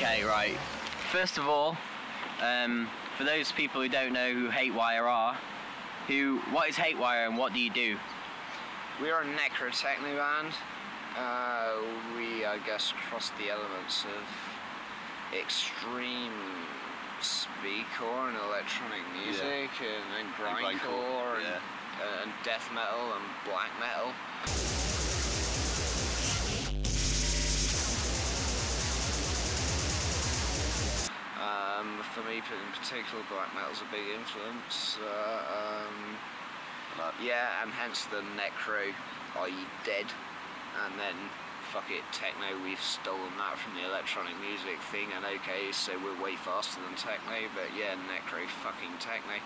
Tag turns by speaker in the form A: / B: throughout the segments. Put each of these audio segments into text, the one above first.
A: Okay, right. First of all, for those people who don't know who Hatewire are, what is Hatewire and what do you do?
B: We are a necro-techno band. We, I guess, cross the elements of extreme speedcore and electronic music, and grindcore and death metal and black metal. For me in particular, black metal's a big influence. Yeah, and hence the necro, i.e. dead, and then fuck it, techno, we've stolen that from the electronic music thing, and okay, so we're way faster than techno, but yeah, necro fucking techno.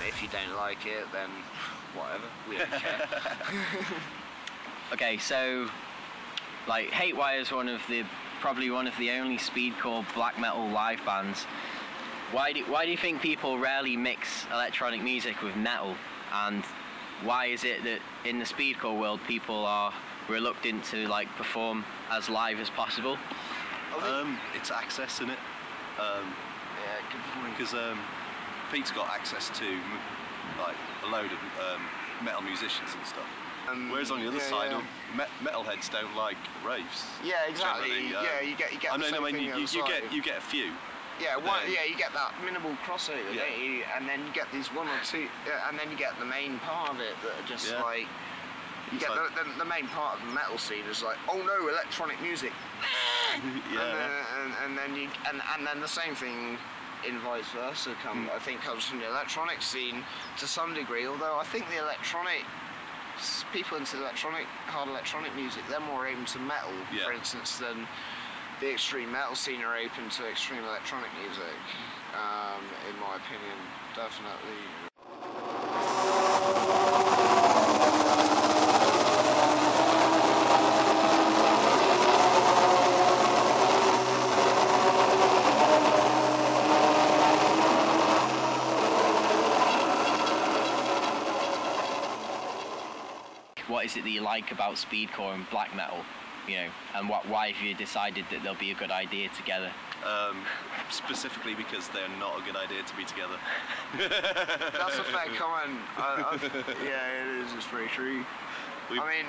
B: If you don't like it, then whatever, we don't care.
A: Okay, so like Hatewire is probably one of the only speedcore black metal live bands. Why do you think people rarely mix electronic music with metal, and why is it that in the speedcore world people are reluctant to like perform as live as possible?
C: It's access, isn't it?
B: Yeah, good point.
C: Because Pete's got access to like a load of metal musicians and stuff. Whereas on the other side, metalheads don't like raves.
B: Yeah, exactly. You get.
C: I mean, you get a few.
B: Yeah, you get that minimal crossover, don't you? And then you get these one or two, and then you get the main part of it that are just like. You get the main part of the metal scene is like, oh no, electronic music. And then the same thing. In vice versa, I think comes from the electronic scene to some degree. Although I think the people into hard electronic music, they're more open to metal, for instance, than the extreme metal scene are open to extreme electronic music. In my opinion, definitely.
A: What is it that you like about speedcore and black metal, you know, and why have you decided that they'll be a good idea together?
C: Specifically because they're not a good idea to be together.
B: That's a fair comment. Yeah, it is. It's very true. I mean,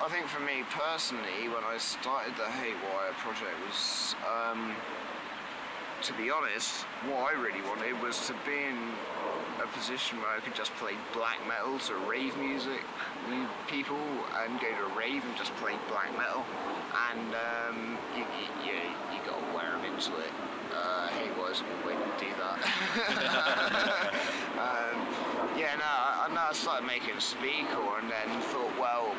B: I think for me personally, when I started the Hatewire project was, to be honest, what I really wanted was to be in a position where I could just play black metal to rave music people and go to a rave and just play black metal, and you got to wear them into it. Hatewire's a good way to do that. I started making speedcore and then thought, well,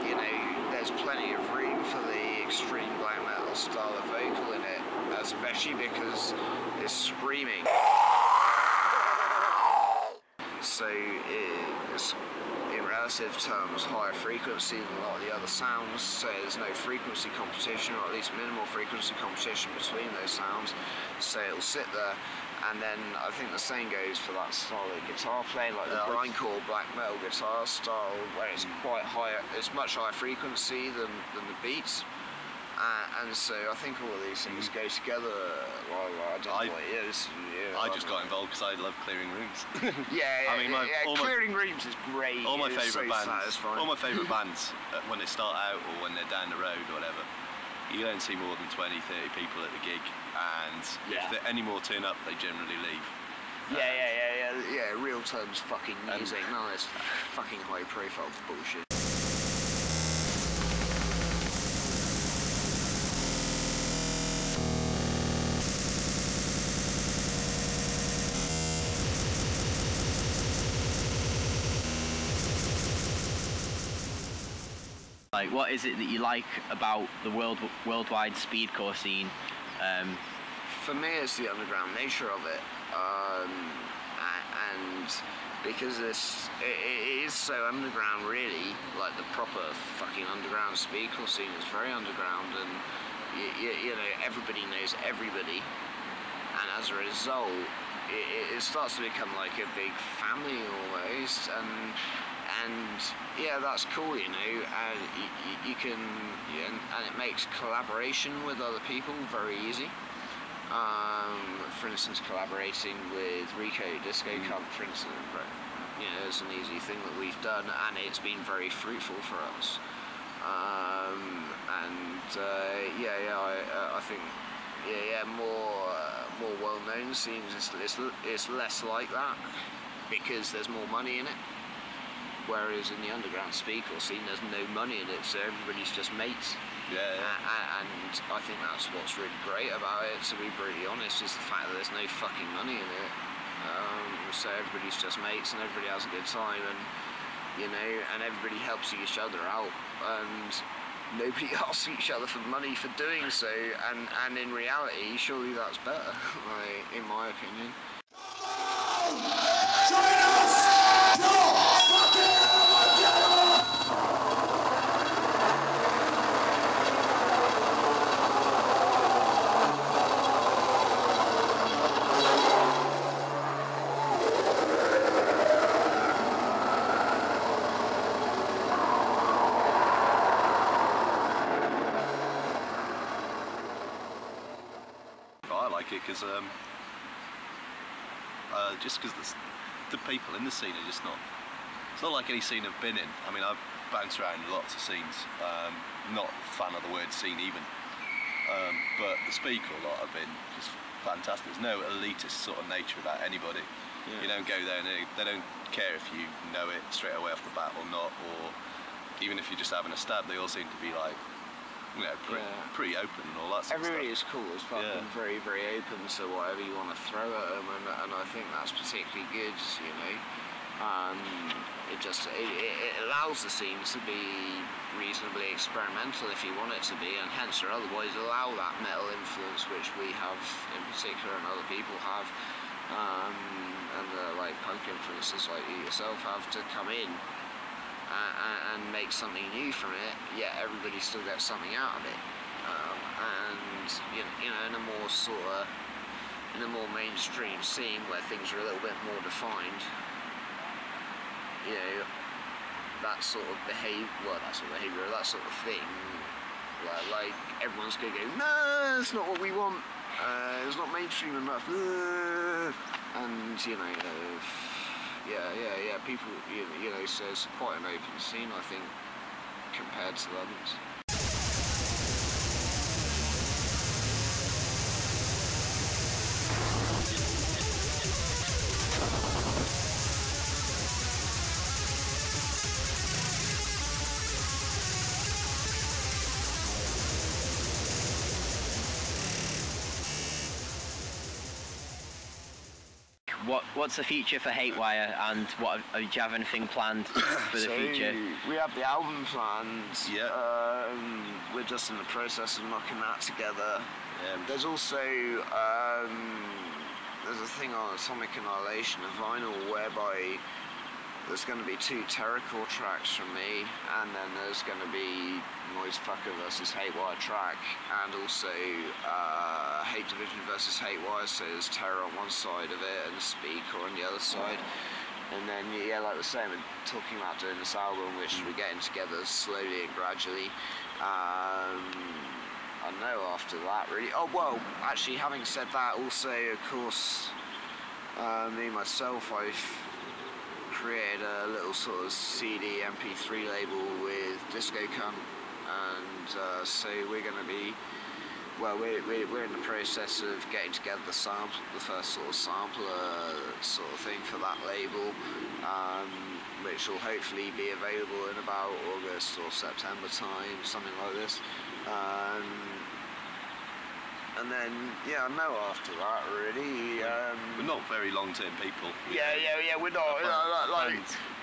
B: you know, there's plenty of room for the extreme black metal style of vocal in it, especially because it's screaming. So it's, in relative terms, higher frequency than a lot of the other sounds, so there's no frequency competition, or at least minimal frequency competition between those sounds, so it'll sit there. And then I think the same goes for that style of guitar playing, like the grindcore black metal guitar style, where it's quite higher, it's much higher frequency than the beats. And so I think all of these things go together. Well, I don't know what it is.
C: I just got involved because I love clearing rooms.
B: Clearing rooms is great.
C: All my favourite bands.
B: Satisfying.
C: All my favourite bands, when they start out or when they're down the road or whatever, you don't see more than 20, 30 people at the gig, and if any more turn up, they generally leave.
B: Real terms fucking music. No, it's fucking high profile bullshit.
A: Like, what is it that you like about the worldwide speedcore scene?
B: For me, it's the underground nature of it, and because it is so underground, really, like the proper fucking underground speedcore scene is very underground, and you know, everybody knows everybody, and as a result it starts to become like a big family almost, and yeah, that's cool, you know, and you can, and it makes collaboration with other people very easy. For instance, collaborating with Rico Disco Camp, for instance, you know, it's an easy thing that we've done, and it's been very fruitful for us. I think, more well-known scenes, it's less like that because there's more money in it. Whereas in the underground speedcore scene, there's no money in it, so everybody's just mates.
C: Yeah.
B: And I think that's what's really great about it, to be brutally honest, is the fact that there's no fucking money in it. So everybody's just mates and everybody has a good time, and you know, and everybody helps each other out, and nobody asks each other for money for doing so, and in reality, surely that's better, like, in my opinion.
C: Because just because the people in the scene are just not, it's not like any scene I've been in. I mean, I've bounced around lots of scenes, not a fan of the word scene even, but the speaker lot have been just fantastic. There's no elitist sort of nature about anybody. Yeah. You don't go there and they don't care if you know it straight away off the bat or not, or even if you're just having a stab, they all seem to be like, you know, pretty open and all that sort of stuff.
B: Everybody is cool as fucking very, very open to whatever you want to throw at them, and I think that's particularly good, you know. It allows the scene to be reasonably experimental if you want it to be, and hence or otherwise allow that metal influence which we have in particular and other people have, and like punk influences like you yourself have, to come in and make something new from it, yet everybody still gets something out of it. And you know, in a more mainstream scene where things are a little bit more defined, you know, that sort of behaviour, that sort of thing, like everyone's gonna go, no, that's not what we want. It's not mainstream enough. And you know. Yeah, people, you know, so it's quite an open scene, I think, compared to others.
A: What's the future for Hatewire, and do you have anything planned for the future?
B: We have the album planned.
C: Yeah.
B: We're just in the process of knocking that together.
C: Yeah.
B: There's also there's a thing on Atomic Annihilation of vinyl whereby there's going to be 2 Terrorcore tracks from me, and then there's going to be Noisefucker versus Hatewire track, and also Hate Division versus Hatewire, so there's Terror on one side of it and Speedcore on the other side. And then, yeah, like I was saying, we're talking about doing this album, which we're getting together slowly and gradually. I don't know after that, really. Oh, well, actually, having said that, also, of course, me, myself, I've created a little sort of CD MP3 label with Disco Cunt, and so we're going to be, well, we're in the process of getting together the first sort of sampler sort of thing for that label, which will hopefully be available in about August or September time, something like this. And then, yeah, no after that, really.
C: We're not very long-term people.
B: Yeah, we're not.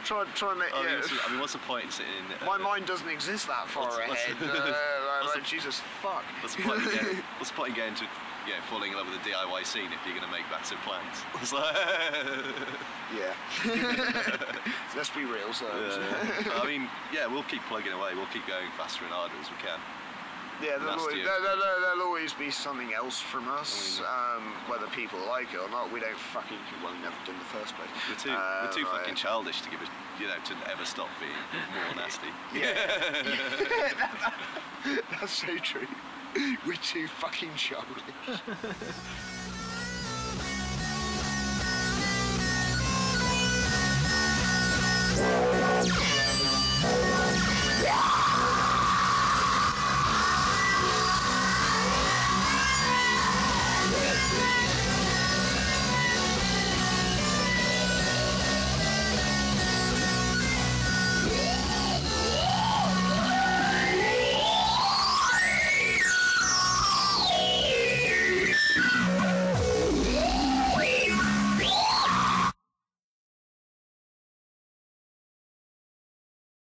B: Try and make.
C: I mean, what's the point in sitting in?
B: My mind doesn't exist that far ahead. Jesus, fuck.
C: What's the point in getting to falling in love with the DIY scene if you're going to make massive plans. It's like
B: yeah. Let's be real, so.
C: I mean, we'll keep plugging away. We'll keep going faster and harder as we can.
B: Yeah, there'll always be something else from us, whether people like it or not. We don't fucking, well, never did in the first place.
C: We're too fucking childish to give us, to ever stop being more nasty.
B: Yeah. That's so true. We're too fucking childish.